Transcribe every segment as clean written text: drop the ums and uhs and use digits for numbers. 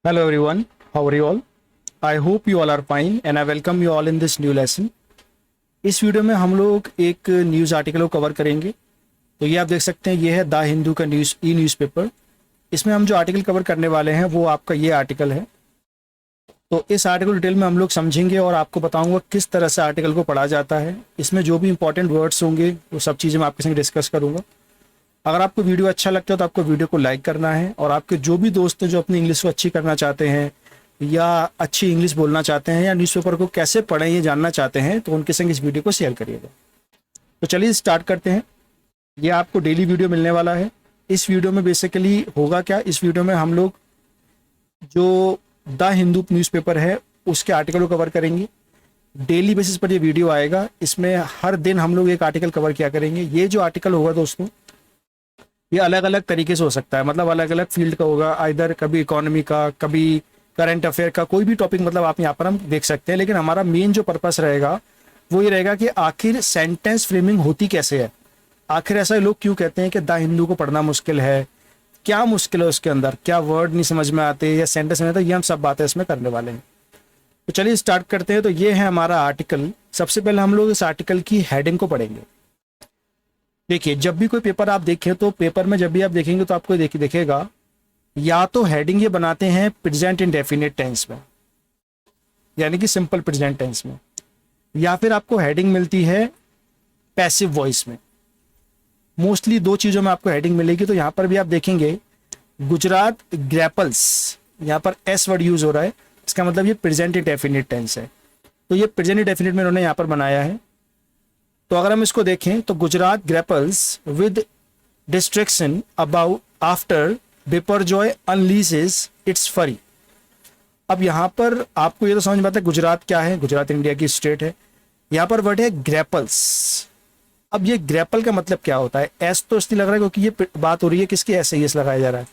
Hello everyone, how are you all? I hope you all are fine and I welcome you all in this new lesson. इस video में हम लोग एक news article को cover करेंगे। तो ये आप देख सकते हैं, ये है द हिंदू का न्यूज़पेपर। इसमें हम जो आर्टिकल कवर करने वाले हैं वो आपका ये आर्टिकल है। तो इस आर्टिकल डिटेल में हम लोग समझेंगे और आपको बताऊंगा किस तरह से आर्टिकल को पढ़ा जाता है। इसमें जो भी इंपॉर्टेंट वर्ड्स होंगे वो सब चीज़ें मैं आपके संग डिस्कस करूँगा। अगर आपको वीडियो अच्छा लगता है तो आपको वीडियो को लाइक करना है, और आपके जो भी दोस्त हैं जो अपनी इंग्लिश को अच्छी करना चाहते हैं या अच्छी इंग्लिश बोलना चाहते हैं या न्यूज़पेपर को कैसे पढ़ें ये जानना चाहते हैं तो उनके संग इस वीडियो को शेयर करिएगा। तो चलिए स्टार्ट करते हैं। ये आपको डेली वीडियो मिलने वाला है। इस वीडियो में बेसिकली होगा क्या, इस वीडियो में हम लोग जो द हिंदू न्यूज़पेपर है उसके आर्टिकल को कवर करेंगे। डेली बेसिस पर ये वीडियो आएगा। इसमें हर दिन हम लोग एक आर्टिकल कवर किया करेंगे। ये जो आर्टिकल होगा दोस्तों, ये अलग अलग तरीके से हो सकता है, मतलब अलग अलग फील्ड का होगा। आइदर कभी इकोनॉमी का, कभी करंट अफेयर का, कोई भी टॉपिक मतलब आप यहाँ पर हम देख सकते हैं। लेकिन हमारा मेन जो पर्पस रहेगा वो ये रहेगा कि आखिर सेंटेंस फ्रेमिंग होती कैसे है। आखिर ऐसा लोग क्यों कहते हैं कि द हिंदू को पढ़ना मुश्किल है, क्या मुश्किल है उसके अंदर, क्या वर्ड नहीं समझ में आते या सेंटेंस नहीं आता, ये हम सब बातें इसमें करने वाले हैं। तो चलिए स्टार्ट करते हैं। तो ये है हमारा आर्टिकल। सबसे पहले हम लोग इस आर्टिकल की हेडिंग को पढ़ेंगे। देखिए, जब भी कोई पेपर आप देखें तो पेपर में जब भी आप देखेंगे तो आपको दिखेगा या तो हेडिंग ये बनाते हैं प्रेजेंट इंडेफिनिट टेंस में, यानी कि सिंपल प्रेजेंट टेंस में, या फिर आपको हेडिंग मिलती है पैसिव वॉइस में। मोस्टली दो चीज़ों में आपको हेडिंग मिलेगी। तो यहाँ पर भी आप देखेंगे गुजरात ग्रैपल्स, यहाँ पर एस वर्ड यूज हो रहा है, इसका मतलब ये प्रेजेंट इंडेफिनिट टेंस है। तो ये प्रेजेंट इंडेफिनिट में उन्होंने यहाँ पर बनाया है। तो अगर हम इसको देखें तो Gujarat grapples with destruction about after Biparjoy unleashes its fury. अब यहाँ पर आपको ये तो समझ में आता है गुजरात क्या है। गुजरात इंडिया की स्टेट है। यहाँ पर वर्ड है ग्रैपल्स। अब ये ग्रैपल का मतलब क्या होता है? एस तो इसलिए लग रहा है क्योंकि ये बात हो रही है किसकी, ऐसे ही एस लगाया जा रहा है।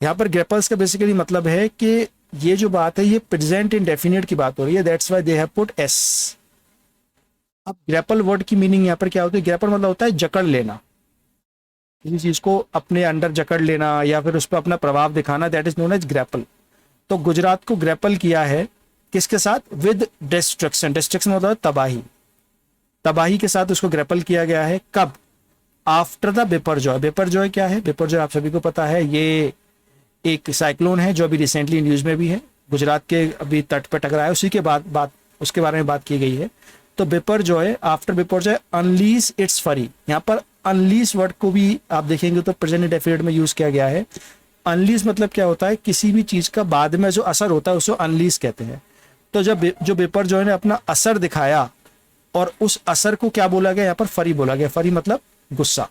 यहाँ पर ग्रैपल्स का बेसिकली मतलब है कि ये जो बात है ये प्रेजेंट इंडेफिनिट की बात हो रही है। That's why they have put S. अब ग्रैपल वर्ड की मीनिंग यहाँ पर क्या होती है? ग्रैपल मतलब होता है जकड़ लेना, किसी चीज को अपने अंडर जकड़ लेना या फिर उस पर अपना प्रभाव दिखाना, that is known as grapple. तो गुजरात को ग्रैपल किया है किसके साथ? With destruction. डिस्ट्रक्शन मतलब है तबाही, तबाही के साथ उसको ग्रैपल किया गया है। कब? After the Biparjoy. बिपरजॉय क्या है? बिपरजॉय आप सभी को पता है, ये एक साइक्लोन है जो अभी रिसेंटली न्यूज में भी है, गुजरात के अभी तट पर टकराया, उसी के बाद उसके बारे में बात की गई है। तो Biparjoy, after Biparjoy unleash it's फरी। यहाँ पर अनलीज वर्ड को भी आप देखेंगे तो प्रेजेंट इंडेफिनिट में यूज किया गया है। अनलीज मतलब क्या होता है? किसी भी चीज का बाद में जो असर होता है उसको अनलीज कहते हैं। तो जब जो बिपरजॉय ने अपना असर दिखाया और उस असर को क्या बोला गया? यहाँ पर फरी बोला गया। फरी मतलब गुस्सा,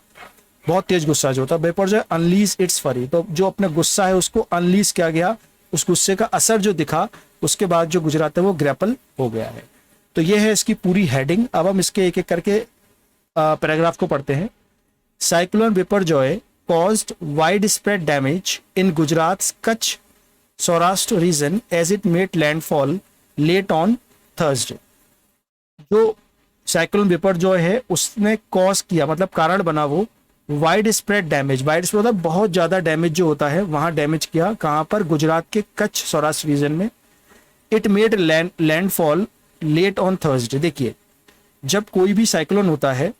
बहुत तेज गुस्सा जो होता है। बिपरजॉय अनलीज इट्स फरी, तो जो अपना गुस्सा है उसको अनलीज किया गया, उस गुस्से का असर जो दिखा उसके बाद जो गुजरात है वो ग्रैपल हो गया है। तो ये है इसकी पूरी हेडिंग। अब हम इसके एक एक करके पैराग्राफ को पढ़ते हैं। Cyclone Biparjoy caused widespread damage in Gujarat's Kutch Saurashtra region as it made landfall late on Thursday। जो साइक्लोन बिपरजॉय है उसने कॉज किया, मतलब कारण बना वो wide spread damage. Wide spread मतलब बहुत ज्यादा डैमेज जो होता है वहां डैमेज किया। कहां पर? गुजरात के कच्छ सौराष्ट्र रीजन में। It made landfall late on Thursday. देखिए, जब कोई भी साइक्लोन होता है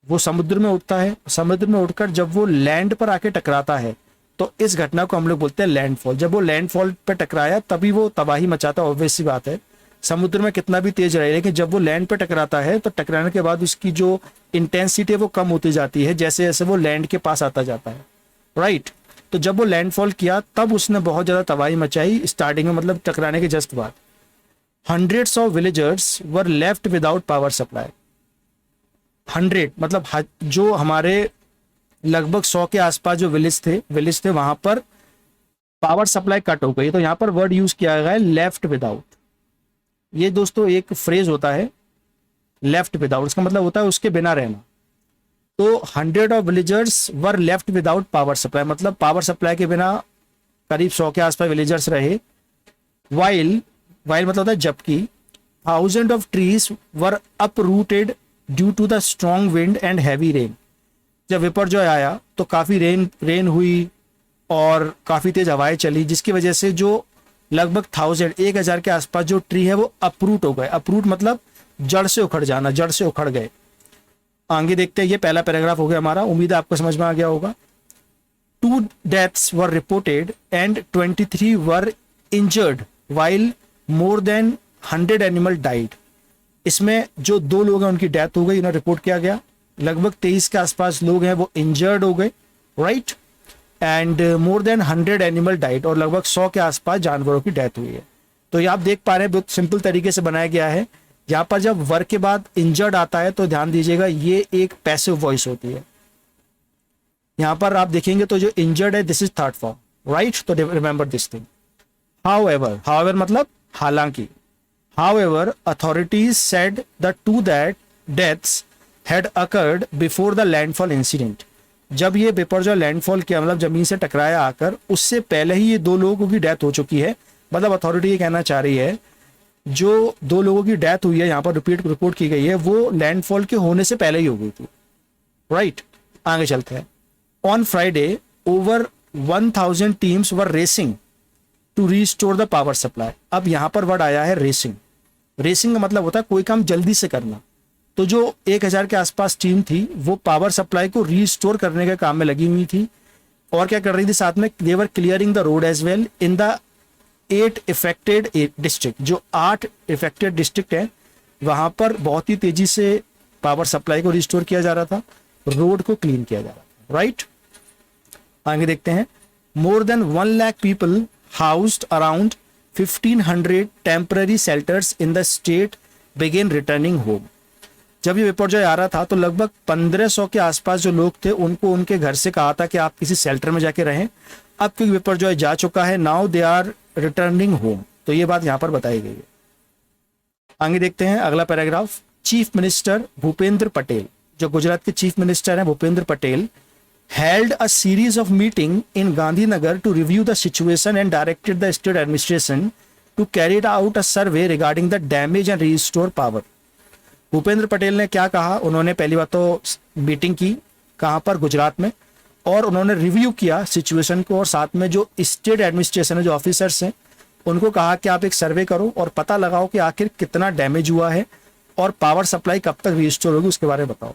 वो समुद्र में उठता है, समुद्र में उठकर जब वो लैंड पर आके टकराता है तो इस घटना को हम लोग बोलते हैं लैंडफॉल। जब वो लैंडफॉल पे टकराया तभी वो तबाही मचाता है, ऑब्वियस सी बात है। समुद्र में कितना भी तेज रहे, लेकिन जब वो लैंड पे टकराता है तो टकराने के बाद उसकी जो इंटेंसिटी है वो कम होती जाती है जैसे जैसे वो लैंड के पास आता जाता है, राइट। तो जब वो लैंडफॉल किया तब उसने बहुत ज्यादा तबाही मचाई स्टार्टिंग में, मतलब टकराने के जस्ट बाद। Hundreds of villagers were left without power supply. 100 मतलब जो हमारे लगभग 100 के आसपास जो विलेज थे वहां पर पावर सप्लाई कट हो गई। तो यहाँ पर वर्ड यूज किया गया है लेफ्ट विदाउट। ये दोस्तों एक फ्रेज होता है लेफ्ट विदाउट, इसका मतलब होता है उसके बिना रहना। तो 100 of villagers were left without power supply, मतलब पावर सप्लाई के बिना करीब 100 के आसपास विलेजर्स रहे। वाइल मतलब होता है जबकि 1000 of trees were uprooted due to the strong wind and heavy rain. जब विपरजॉय आया तो काफी रेन हुई और काफ़ी तेज़ हवाएं चली, जिसकी वजह से जो लगभग 1000 के आसपास जो ट्री है वो अपरूट हो गए। अपरूट मतलब जड़ से उखड़ जाना, जड़ से उखड़ गए। आगे देखते हैं, ये पहला पैराग्राफ हो गया हमारा, उम्मीद है आपको समझ में आ गया होगा। 2 deaths were reported and 23 were injured while more than 100 animal died। इसमें जो 2 लोग हैं उनकी डेथ हो गई, उन्हें रिपोर्ट किया गया। लगभग 23 के आसपास लोग हैं वो इंजर्ड हो गए, right. And more than 100 animal died, और लगभग 100 के आसपास जानवरों की डेथ हुई है। तो ये आप देख पा रहे हैं, बहुत सिंपल तरीके से बनाया गया है। यहाँ पर जब वर के बाद इंजर्ड आता है तो ध्यान दीजिएगा ये एक पैसिव वॉइस होती है। यहाँ पर आप देखेंगे तो जो इंजर्ड है this is third form, right. तो रिमेंबर दिस थिंग। हाउएवर मतलब हालांकि, however authorities said the 2 deaths had occurred before the landfall incident। जब ये बिपरजॉय लैंडफॉल किया, मतलब जमीन से टकराया आकर, उससे पहले ही ये 2 लोगों की डेथ हो चुकी है। मतलब अथॉरिटी ये कहना चाह रही है जो 2 लोगों की डेथ हुई है, यहाँ पर रिपोर्ट की गई है, वो लैंडफॉल के होने से पहले ही हो गई थी, राइट। आगे चलते हैं। On Friday over 1000 teams were racing to restore the power supply. अब यहाँ पर वर्ड आया है रेसिंग। रेसिंग का मतलब होता है कोई काम जल्दी से करना। तो जो 1000 के आसपास टीम थी वो पावर सप्लाई को रीस्टोर करने के काम में लगी हुई थी। और क्या कर रही थी साथ में, they were clearing the road as well in the 8 affected district. जो 8 इफेक्टेड डिस्ट्रिक्ट है वहां पर बहुत ही तेजी से पावर सप्लाई को रिस्टोर किया जा रहा था, रोड को क्लीन किया जा रहा था, राइट। आगे देखते हैं। More than 1 lakh people housed around 1500 temporary shelters in the state begin returning home. जब ये विपर्जॉय आ रहा था तो लगभग 1500 के आसपास जो लोग थे उनको उनके घर से कहा था कि आप किसी शेल्टर में जाके रहें। अब क्योंकि विपर्जॉय जा चुका है, now they are returning home. तो ये बात यहाँ पर बताई गई है। आगे देखते हैं अगला paragraph. Chief minister Bhupendra Patel, जो गुजरात के चीफ मिनिस्टर हैं Bhupendra Patel, held a series of meeting in Gandhinagar to review the situation and directed the state administration to carry out a survey regarding the damage and restore power। Bhupendra Patel ने क्या कहा, उन्होंने पहली बात तो मीटिंग की, कहाँ पर, गुजरात में, और उन्होंने रिव्यू किया सिचुएशन को, और साथ में जो स्टेट एडमिनिस्ट्रेशन है, जो ऑफिसर्स हैं, उनको कहा कि आप एक सर्वे करो और पता लगाओ कि आखिर कितना डैमेज हुआ है और पावर सप्लाई कब तक रिस्टोर होगी उसके बारे में बताओ।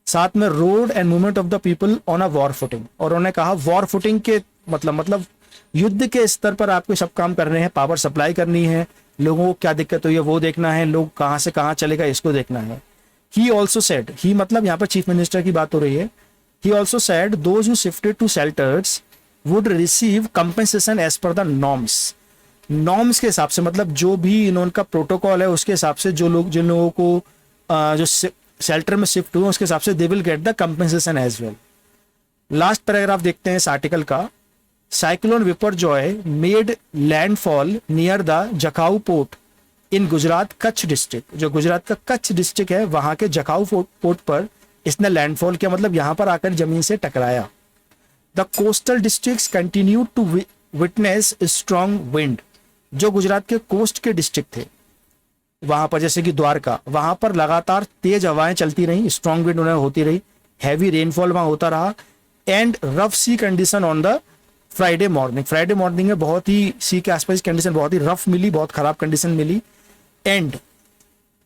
साथ में road and movement of the people on a war footing. और उन्होंने कहा वॉर फुटिंग के मतलब युद्ध के स्तर पर आपको सब काम करने हैं, पावर सप्लाई करनी है, लोगों को क्या दिक्कत हुई है वो देखना है, लोग कहाँ से कहाँ चलेगा इसको देखना है। ही ऑल्सो सेड, ही मतलब यहाँ पर चीफ मिनिस्टर की बात हो रही है। He also said those who shifted to shelters would receive compensation as per the norms के हिसाब से, मतलब जो भी इनका प्रोटोकॉल है उसके हिसाब से, जो लोग जिन लोगों को जो शेल्टर में शिफ्ट हुए उसके हिसाब से they will get the compensation as well. Last paragraph देखते हैं इस आर्टिकल का। Cyclone Biparjoy made landfall near the Jakhau port in Gujarat Kutch district. जो गुजरात का कच्छ डिस्ट्रिक्ट है वहां के जखाऊ पोर्ट पर इसने लैंडफॉल किया, मतलब यहां पर आकर जमीन से टकराया। The coastal districts continue to witness strong wind. जो गुजरात के कोस्ट के डिस्ट्रिक्ट थे वहां पर, जैसे कि द्वारका, वहां पर लगातार तेज हवाएं चलती रही, स्ट्रॉन्ग विंड उन्हें होती रही, हैवी रेनफॉल वहां होता रहा, and rough sea condition on the Friday morning में बहुत ही सी के आसपास कंडीशन बहुत ही रफ मिली, बहुत खराब कंडीशन मिली, and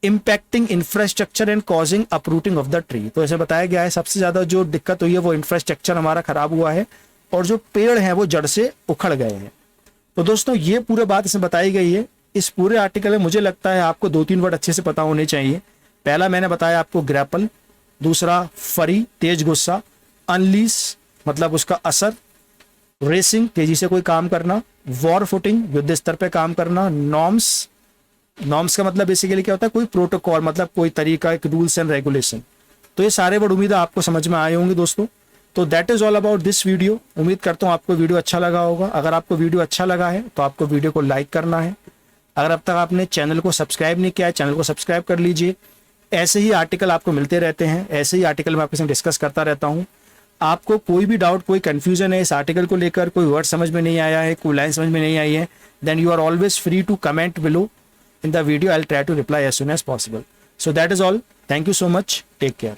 impacting infrastructure and causing uprooting of the tree. तो ऐसे बताया गया है सबसे ज्यादा जो दिक्कत हुई है वो इंफ्रास्ट्रक्चर हमारा खराब हुआ है और जो पेड़ हैं वो जड़ से उखड़ गए हैं। तो दोस्तों ये पूरी बात इसमें बताई गई है। इस पूरे आर्टिकल में मुझे लगता है आपको 2-3 वर्ड अच्छे से पता होने चाहिए। पहला मैंने बताया आपको ग्रैपल, दूसरा फरी तेज गुस्सा, अनलीस मतलब उसका असर, रेसिंग तेजी से कोई काम करना, वॉर फुटिंग युद्ध स्तर पे काम करना, नॉर्म्स का मतलब बेसिकली क्या होता है, कोई प्रोटोकॉल मतलब कोई तरीका, एक रूल्स एंड रेगुलेशन। तो ये सारे वर्ड उम्मीद है आपको समझ में आए होंगे दोस्तों। तो that is all about this video. उम्मीद करता हूँ आपको वीडियो अच्छा लगा होगा। अगर आपको वीडियो अच्छा लगा है तो आपको वीडियो को लाइक करना है। अगर अब तक आपने चैनल को सब्सक्राइब नहीं किया है, चैनल को सब्सक्राइब कर लीजिए। ऐसे ही आर्टिकल आपको मिलते रहते हैं, ऐसे ही आर्टिकल मैं आपके साथ डिस्कस करता रहता हूँ। आपको कोई भी डाउट, कोई कंफ्यूजन है इस आर्टिकल को लेकर, कोई वर्ड समझ में नहीं आया है, कोई लाइन समझ में नहीं आई है, then you are always free to comment below in the video. I'll try to reply as soon as possible. So that is all. Thank you so much. Take care.